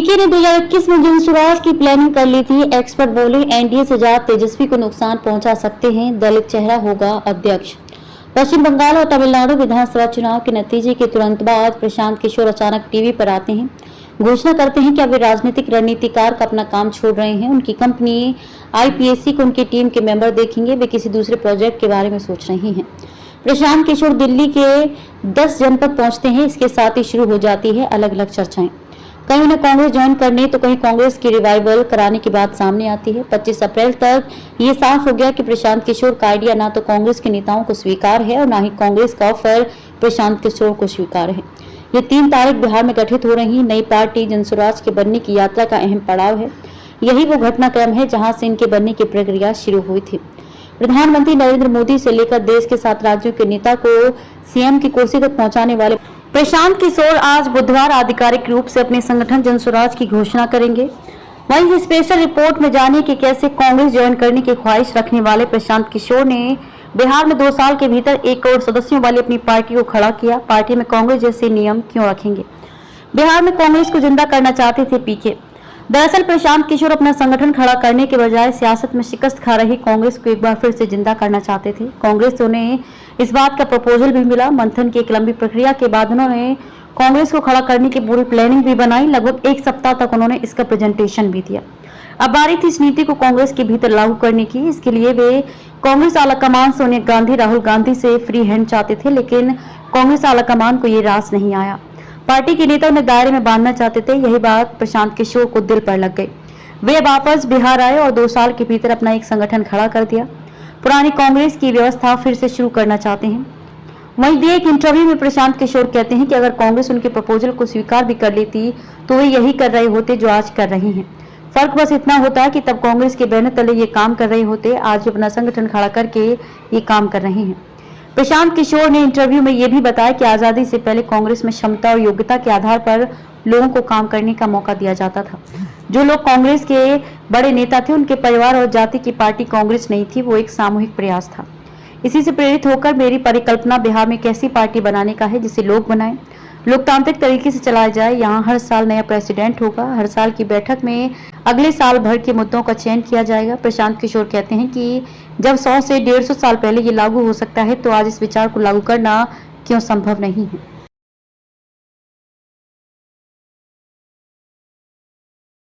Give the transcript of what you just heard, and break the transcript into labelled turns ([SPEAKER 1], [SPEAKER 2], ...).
[SPEAKER 1] पीके ने 2021 में जिन सुराज की प्लानिंग कर ली थी, एक्सपर्ट बोले एनडीए से ज्यादा तेजस्वी को नुकसान पहुंचा सकते हैं, दलित चेहरा होगा अध्यक्ष। पश्चिम बंगाल और तमिलनाडु विधानसभा चुनाव के नतीजे के तुरंत बाद प्रशांत किशोर अचानक टीवी पर आते हैं, घोषणा करते हैं कि अब वे राजनीतिक रणनीतिकार का अपना काम छोड़ रहे हैं। उनकी कंपनी आईपीएससी को उनकी टीम के मेंबर देखेंगे, वे किसी दूसरे प्रोजेक्ट के बारे में सोच रही हैं। प्रशांत किशोर दिल्ली के 10 जनपद पहुंचते हैं, इसके साथ ही शुरू हो जाती है अलग अलग चर्चाएं। कहीं उन्हें कांग्रेस ज्वाइन करने तो कहीं कांग्रेस की रिवाइवल कराने की बात सामने आती है। 25 अप्रैल तक ये साफ हो गया कि प्रशांत किशोर का आइडिया ना तो कांग्रेस के नेताओं को स्वीकार है और ना ही कांग्रेस का ऑफर प्रशांत किशोर को स्वीकार है। ये 3 तारीख बिहार में गठित हो रही नई पार्टी जनसुराज के बनने की यात्रा का अहम पड़ाव है। यही वो घटनाक्रम है जहां से इनके बनने की प्रक्रिया शुरू हुई थी। प्रधानमंत्री नरेंद्र मोदी से लेकर देश के 7 राज्यों के नेता को सीएम की कुर्सी तक पहुंचाने वाले प्रशांत किशोर आज बुधवार आधिकारिक रूप से अपने संगठन जनसुराज की घोषणा करेंगे। वहीं इस स्पेशल रिपोर्ट में जाने कि कैसे कांग्रेस ज्वाइन करने की ख्वाहिश रखने वाले प्रशांत किशोर ने बिहार में 2 साल के भीतर 1 करोड़ सदस्यों वाली अपनी पार्टी को खड़ा किया। पार्टी में कांग्रेस जैसे नियम क्यों रखेंगे? बिहार में कांग्रेस को जिंदा करना चाहते थे पीके। दरअसल प्रशांत किशोर अपना संगठन खड़ा करने के बजाय सियासत में शिकस्त खा रही कांग्रेस को एक बार फिर से जिंदा करना चाहते थे। कांग्रेस से उन्हें इस बात का प्रपोजल भी मिला। मंथन की एक लंबी प्रक्रिया के बाद उन्होंने कांग्रेस को खड़ा करने की पूरी प्लानिंग भी बनाई। लगभग 1 सप्ताह तक उन्होंने इसका प्रेजेंटेशन भी दिया। अब बारी थी इस नीति को कांग्रेस के भीतर लागू करने की। इसके लिए वे कांग्रेस आलाकमान सोनिया गांधी, राहुल गांधी से फ्री हैंड चाहते थे, लेकिन कांग्रेस आलाकमान को ये रास नहीं आया। पार्टी के नेता उन्हें दायरे में बांधना चाहते थे। यही बात प्रशांत किशोर को दिल पर लग गई। वे वापस बिहार आए और 2 साल के भीतर अपना एक संगठन खड़ा कर दिया। पुरानी कांग्रेस की व्यवस्था फिर से शुरू करना चाहते हैं। वहीं दिए एक इंटरव्यू में प्रशांत किशोर कहते हैं कि अगर कांग्रेस उनके प्रपोजल को स्वीकार भी कर लेती तो वे यही कर रहे होते जो आज कर रहे हैं। फर्क बस इतना होता है कि तब कांग्रेस के बैनर तले ये काम कर रहे होते, आज भी अपना संगठन खड़ा करके ये काम कर रहे हैं। प्रशांत किशोर ने इंटरव्यू में यह भी बताया कि आजादी से पहले कांग्रेस में क्षमता और योग्यता के आधार पर लोगों को काम करने का मौका दिया जाता था। जो लोग कांग्रेस के बड़े नेता थे, उनके परिवार और जाति की पार्टी कांग्रेस नहीं थी, वो एक सामूहिक प्रयास था। इसी से प्रेरित होकर मेरी परिकल्पना बिहार में एक ऐसी पार्टी बनाने का है जिसे लोग बनाएं, लोकतांत्रिक तरीके से चलाया जाए। यहाँ हर साल नया प्रेसिडेंट होगा। हर साल की बैठक में अगले साल भर के मुद्दों का चयन किया जाएगा। प्रशांत किशोर कहते हैं कि जब 100 से 150 साल पहले ये लागू हो सकता है तो आज इस विचार को लागू करना क्यों संभव नहीं है।